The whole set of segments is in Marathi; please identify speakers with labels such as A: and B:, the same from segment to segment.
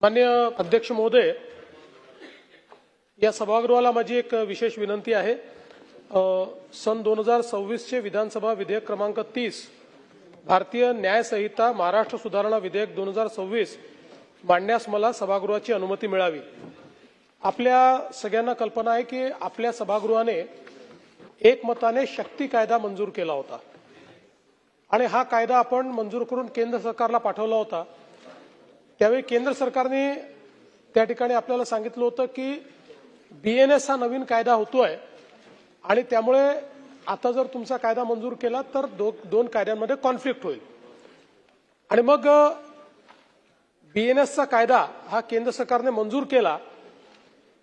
A: माननीय अध्यक्ष महोदय, या सभागृहाला माझी एक विशेष विनंती आहे। सन 2026 चे विधानसभा विधेयक क्रमांक 30 भारतीय न्याय संहिता महाराष्ट्र सुधारणा विधेयक 2026 मांडण्यास मला सभागृहाची अनुमती मिळावी। आपल्या सगळ्यांना कल्पना आहे की आपल्या सभागृहाने एकमताने शक्ती कायदा मंजूर केला होता आणि हा कायदा आपण मंजूर करून केंद्र सरकारला पाठवला होता। त्यावेळी केंद्र सरकारने त्या ठिकाणी आपल्याला सांगितलं होतं की बीएनएस हा नवीन कायदा होतोय आणि त्यामुळे आता जर तुमचा कायदा मंजूर केला तर दोन कायद्यांमध्ये कॉन्फ्लिक्ट होईल आणि मग बीएनएसचा कायदा हा केंद्र सरकारने मंजूर केला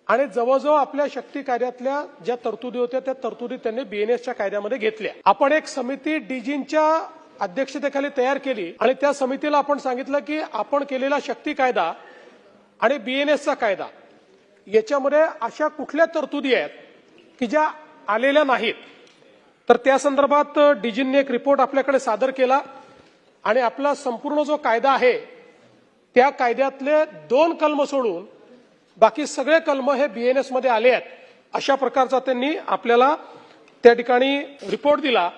A: आणि जवळजवळ आपल्या शक्ती कायद्यातल्या ज्या तरतुदी होत्या त्या तरतुदी त्यांनी बीएनएसच्या कायद्यामध्ये घेतल्या। आपण एक समिती डीजींच्या अध्यक्षतेखाली तयार केली आणि त्या समितीला आपण सांगितलं की आपण केलेला शक्ती कायदा आणि बीएनएसचा कायदा याच्यामध्ये अशा कुठल्या तरतुदी आहेत की ज्या आलेल्या नाहीत। तर त्या संदर्भात डीजींनी एक रिपोर्ट आपल्याकडे सादर केला आणि आपला संपूर्ण जो कायदा आहे त्या कायद्यातले 2 कलम सोडून बाकी सगळे कलम हे बीएनएस मध्ये आले आहेत अशा प्रकारचा त्यांनी आपल्याला त्या ठिकाणी रिपोर्ट दिला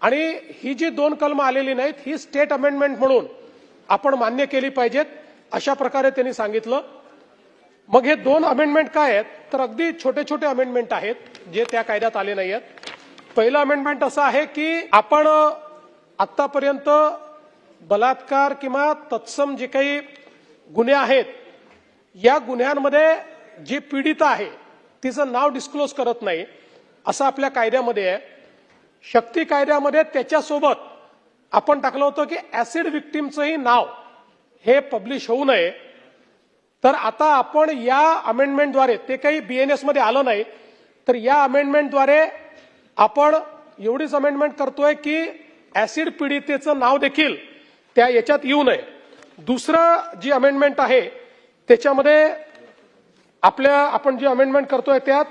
A: आणि ही जी 2 कलम आलेली नाहीत ही स्टेट अमेंडमेंट म्हणून आपण मान्य केली पाहिजेत अशा प्रकारे त्यांनी सांगितलं। मग हे 2 अमेंडमेंट काय आहेत तर अगदी छोटे छोटे अमेंडमेंट आहेत जे त्या कायद्यात आले नाहीत। पहिलं अमेंडमेंट असं आहे की आपण आतापर्यंत बलात्कार किंवा तत्सम जे काही गुन्हे आहेत या गुन्ह्यांमध्ये जी पीडिता आहे तिचं नाव डिस्क्लोज करत नाही असं आपल्या कायद्यामध्ये आहे। शक्ती कायद्यामध्ये त्याच्यासोबत आपण टाकलं होतं की ऍसिड विक्टिमचंही नाव हे पब्लिश होऊ नये। तर आता आपण या अमेंडमेंटद्वारे ते काही बीएनएस मध्ये आलं नाही तर या अमेंडमेंटद्वारे आपण एवढीच अमेंडमेंट करतोय की ऍसिड पीडितेचं नाव देखील त्या याच्यात येऊ नये। दुसरं जी अमेंडमेंट आहे त्याच्यामध्ये आपण जी अमेंडमेंट करतोय त्यात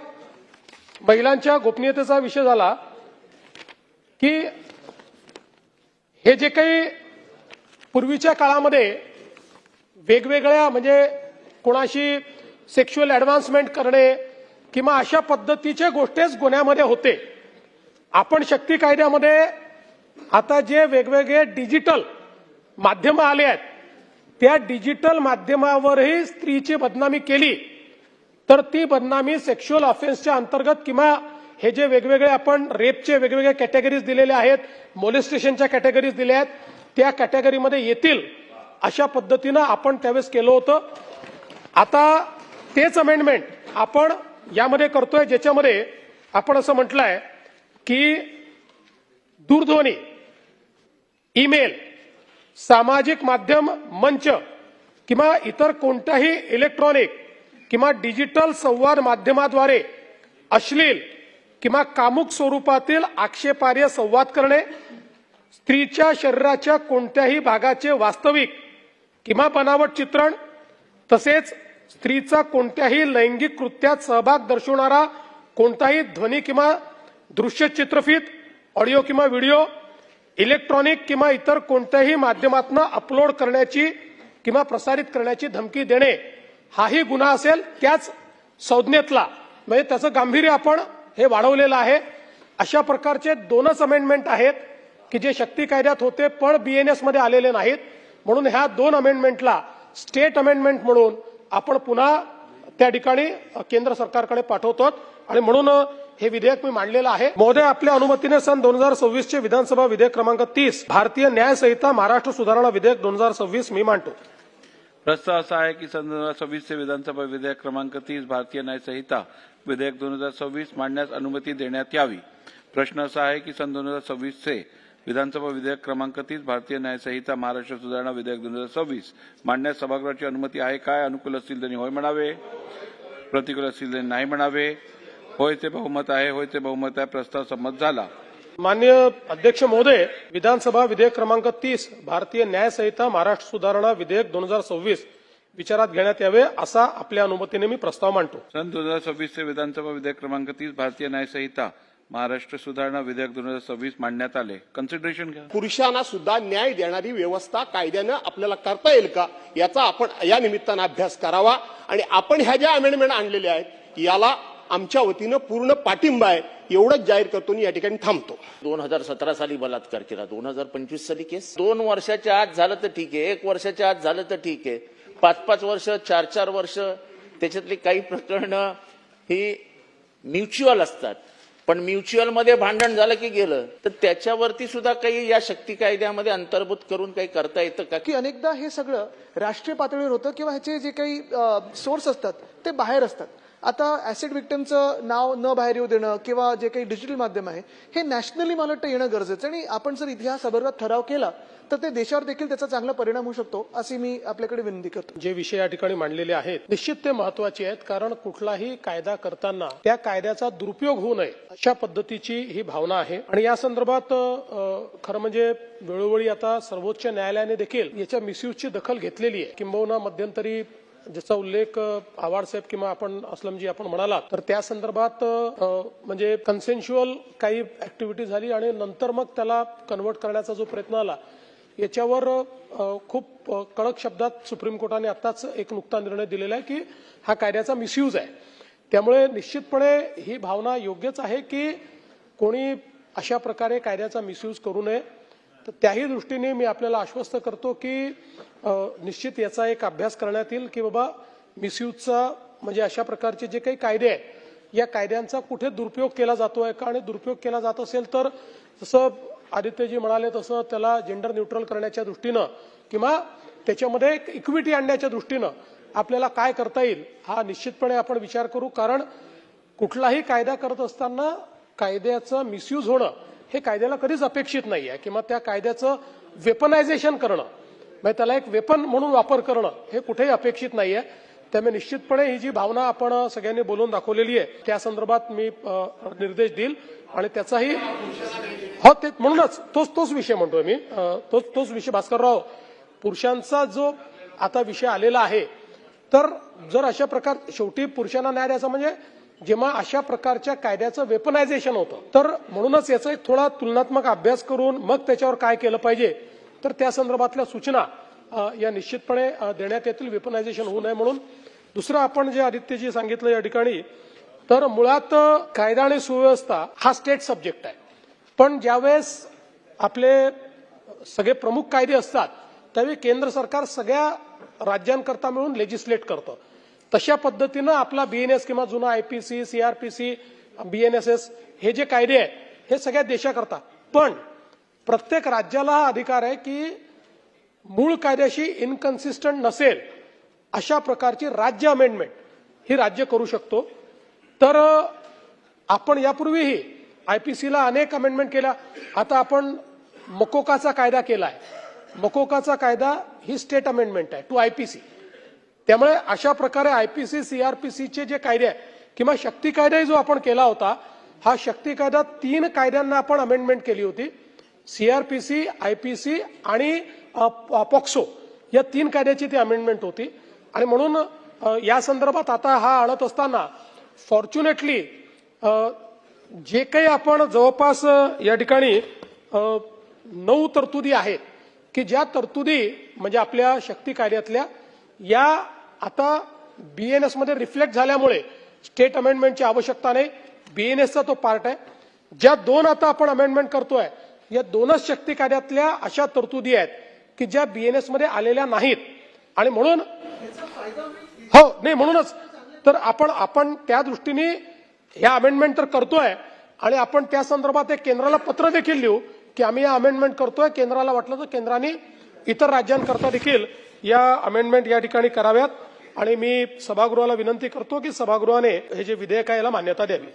A: महिलांच्या गोपनीयतेचा विषय झाला की हे जे काही पूर्वीच्या काळामध्ये वेगवेगळ्या म्हणजे कोणाशी सेक्शुअल ऍडव्हान्समेंट करणे किंवा अशा पद्धतीच्या गोष्टीच गुन्ह्यामध्ये होते। आपण शक्ती कायद्यामध्ये आता जे वेगवेगळे डिजिटल माध्यम आले आहेत त्या डिजिटल माध्यमावरही स्त्रीची बदनामी केली तर ती बदनामी सेक्शुअल ऑफेन्सच्या अंतर्गत किंवा हे जे वेगवेगळे आपण रेपचे वेगवेगळे कॅटेगरीज दिलेले आहेत, मोलेस्टेशनच्या कॅटेगरीज दिल्या आहेत त्या कॅटेगरीमध्ये येतील अशा पद्धतीनं आपण त्यावेळेस केलं होतं। आता तेच अमेंडमेंट आपण यामध्ये करतोय ज्याच्यामध्ये आपण असं म्हटलंय की दूरध्वनी, ईमेल, सामाजिक माध्यम मंच किंवा इतर कोणत्याही इलेक्ट्रॉनिक किंवा डिजिटल संवाद माध्यमाद्वारे अश्लील किंवा कामुक स्वरूपातील आक्षेपार्ह संवाद करणे, स्त्रीच्या शरीराच्या कोणत्याही भागाचे वास्तविक किंवा बनावट चित्रण, तसेच स्त्रीचा कोणत्याही लैंगिक कृत्यात सहभाग दर्शवणारा कोणताही ध्वनी किंवा दृश्य चित्रफित, ऑडिओ किंवा व्हिडिओ, इलेक्ट्रॉनिक किंवा इतर कोणत्याही माध्यमातून अपलोड करण्याची किंवा प्रसारित करण्याची धमकी देणे हाही गुन्हा असेल त्याच संज्ञेतला, म्हणजे त्याचं गांभीर्य आपण हे वाढवलेलं आहे। अशा प्रकारचे 2च अमेंडमेंट आहेत की जे शक्ती कायद्यात होते पण बीएनएस मध्ये आलेले नाहीत म्हणून ह्या 2 अमेंडमेंटला स्टेट अमेंडमेंट म्हणून आपण पुन्हा त्या ठिकाणी केंद्र सरकारकडे पाठवतो आणि म्हणून हे विधेयक मी मांडलेलं आहे। महोदय, आपल्या अनुमतीने सन 2026 चे विधानसभा विधेयक क्रमांक 30 भारतीय न्याय संहिता महाराष्ट्र सुधारणा विधेयक 2026 मी मांडतो।
B: प्रस्ताव असा आहे की सन 2026 चे विधानसभा विधेयक क्रमांक 30 भारतीय न्याय संहिता विधेयक 2026 मांडण्यास अनुमती देण्यात यावी। प्रश्न असा आहे की सन 2026 चे विधानसभा विधेयक क्रमांक 30 भारतीय न्याय संहिता महाराष्ट्र सुधारणा विधेयक 2026 मांडण्यास सभागृहाची अनुमती आहे काय? अनुकूल असतील त्यांनी होय म्हणावे, प्रतिकूल असतील त्यांनी नाही म्हणावे। होयचे बहुमत आहे, होयचे बहुमत आहे, प्रस्ताव संमत झाला।
A: माननीय अध्यक्ष महोदय, विधानसभा विधेयक क्रमांक 30 भारतीय न्याय संहिता महाराष्ट्र सुधारणा विधेयक 2026 विचारात घेण्यात यावे असा आपल्या अनुमतीने मी प्रस्ताव मांडतो।
B: सन 2026 चे विधानसभा विधेयक क्रमांक 30 भारतीय न्याय संहिता महाराष्ट्र सुधारणा विधेयक 2026 मांडण्यात आले. कन्सिडरेशन घ्या.
C: पुरुषांना सुद्धा न्याय देणारी व्यवस्था कायद्यानं आपल्याला करता येईल का याचा आपण या निमित्तानं अभ्यास करावा. आणि आपण ह्या ज्या अमेंडमेंट आणलेल्या आहेत याला आमच्या वतीनं पूर्ण पाठिंबा आहे एवढंच जाहीर करतो आणि या ठिकाणी थांबतो.
D: 2017 साली बलात्कार केला, 2025 साली केस. 2 वर्षाच्या आत झालं तर ठीक आहे, 1 वर्षाच्या आत झालं तर ठीक आहे, 5-5 वर्ष, 4-4 वर्ष, त्याच्यातली काही प्रकरणं ही म्युच्युअल असतात. पण म्युच्युअल मध्ये भांडण झालं की गेलं तर त्याच्यावरती सुद्धा काही या शक्ती कायद्यामध्ये अंतर्भूत करून काही करता येतं का?
E: की अनेकदा हे सगळं राष्ट्रीय पातळीवर होतं किंवा ह्याचे जे काही सोर्स असतात ते बाहेर असतात. आता ऍसिड विक्टिमचं नाव न बाहेर येऊ देणं किंवा जे काही डिजिटल माध्यम आहे हे नॅशनली मला वाटतं येणं गरजेचं आणि आपण जर इथे ह्या संदर्भात ठराव केला तर ते देशावर देखील त्याचा चांगला परिणाम होऊ शकतो अशी मी आपल्याकडे विनंती करतो.
A: जे विषय या ठिकाणी मांडलेले आहेत निश्चित ते महत्वाचे आहेत, कारण कुठलाही कायदा करताना त्या कायद्याचा दुरुपयोग होऊ नये अशा पद्धतीची ही भावना आहे. आणि या संदर्भात खरं म्हणजे वेळोवेळी आता सर्वोच्च न्यायालयाने देखील याच्या मिसयूजची दखल घेतलेली आहे. किंबहुना मध्यंतरी ज्याचा उल्लेख आव्हाड साहेब किंवा आपण असलमजी आपण म्हणालात तर त्या संदर्भात म्हणजे कन्सेन्शुअल काही ऍक्टिव्हिटी झाली आणि नंतर मग त्याला कन्व्हर्ट करण्याचा जो प्रयत्न आला याच्यावर खूप कडक शब्दात सुप्रीम कोर्टाने आताच एक नुकता निर्णय दिलेला आहे की हा कायद्याचा मिसयूज आहे. त्यामुळे निश्चितपणे ही भावना योग्यच आहे की कोणी अशा प्रकारे कायद्याचा मिसयूज करू नये. तर त्याही दृष्टीने मी आपल्याला आश्वस्त करतो की निश्चित याचा एक अभ्यास करण्यात येईल की बाबा मिसयूजचा म्हणजे अशा प्रकारचे जे काही कायदे आहेत या कायद्यांचा कुठे दुरुपयोग केला जातोय का, आणि दुरुपयोग केला जात असेल तर जसं आदित्यजी म्हणाले तसं त्याला जेंडर न्यूट्रल करण्याच्या दृष्टीनं किंवा त्याच्यामध्ये एक इक्विटी आणण्याच्या दृष्टीनं आपल्याला काय करता येईल हा निश्चितपणे आपण विचार करू. कारण कुठलाही कायदा करत असताना कायद्याचं मिसयूज होणं हे कायद्याला कधीच अपेक्षित नाही आहे किंवा त्या कायद्याचं वेपनायझेशन करणं म्हणजे त्याला एक वेपन म्हणून वापर करणं हे कुठेही अपेक्षित नाही आहे. त्यामुळे निश्चितपणे ही जी भावना आपण सगळ्यांनी बोलून दाखवलेली आहे त्या संदर्भात मी निर्देश देईल आणि त्याचाही हो ते म्हणूनच तोच विषय म्हणतोय मी तोच विषय भास्करराव पुरुषांचा जो आता विषय आलेला आहे. तर जर अशा प्रकार शेवटी पुरुषांना न्याय द्यायचा म्हणजे जेव्हा अशा प्रकारच्या कायद्याचं वेपनायझेशन होतं तर म्हणूनच याचा एक थोडा तुलनात्मक अभ्यास करून मग त्याच्यावर काय केलं पाहिजे तर त्या संदर्भातल्या सूचना या निश्चितपणे देण्यात येतील वेपनायझेशन होऊ नये म्हणून. दुसरं आपण जे आदित्यजी सांगितलं या ठिकाणी तर मुळात कायदा आणि सुव्यवस्था हा स्टेट सब्जेक्ट आहे. पण ज्यावेळेस आपले सगळे प्रमुख कायदे असतात त्यावेळी केंद्र सरकार सगळ्या राज्यांकरता मिळून लेजिस्लेट करतं. तशा पद्धतीनं आपला बीएनएस किंवा जुना आयपीसी, सीआरपीसी, बीएनएसएस हे जे कायदे आहेत हे सगळ्या देशाकरता. पण प्रत्येक राज्याला हा अधिकार आहे की मूळ कायद्याशी इनकन्सिस्टंट नसेल अशा प्रकारची राज्य अमेंडमेंट ही राज्य करू शकतो. तर आपण यापूर्वीही आयपीसीला अनेक अमेंडमेंट केल्या. आता आपण मकोकाचा कायदा केलाय. मकोकाचा कायदा ही स्टेट अमेंडमेंट आहे टू आयपीसी. त्यामुळे अशा प्रकारे आयपीसी, सीआरपीसीचे जे कायदे आहे किंवा शक्ती कायदाही जो आपण केला होता हा शक्ती कायदा 3 कायद्यांना आपण अमेंडमेंट केली होती. सीआरपीसी, आयपीसी आणि पॉक्सो या 3 कायद्याची ती अमेंडमेंट होती. आणि म्हणून या संदर्भात आता हा आणत असताना फॉर्च्युनेटली जे काही आपण जवळपास या ठिकाणी 9 तरतुदी आहेत की ज्या तरतुदी म्हणजे आपल्या शक्ती कायद्यातल्या या आता बीएनएस मध्ये रिफ्लेक्ट झाल्यामुळे स्टेट अमेंडमेंटची आवश्यकता नाही. बीएनएसचा तो पार्ट आहे. ज्या 2 आता आपण अमेंडमेंट करतोय या 2च शक्ती कायद्यातल्या अशा तरतुदी आहेत की ज्या बीएनएस मध्ये आलेल्या नाहीत. आणि म्हणून हो नाही म्हणूनच तर आपण त्या दृष्टीने ह्या अमेंडमेंट तर करतोय आणि आपण त्या संदर्भात एक केंद्राला पत्र देखील लिहू की आम्ही या अमेंडमेंट करतोय. केंद्राला वाटलं तर केंद्राने इतर राज्यांकरता देखील या अमेंडमेंट या ठिकाणी कराव्यात. आणि मी सभागृहाला विनंती करतो की सभागृहाने हे जे विधेयक आहे याला मान्यता द्यावी.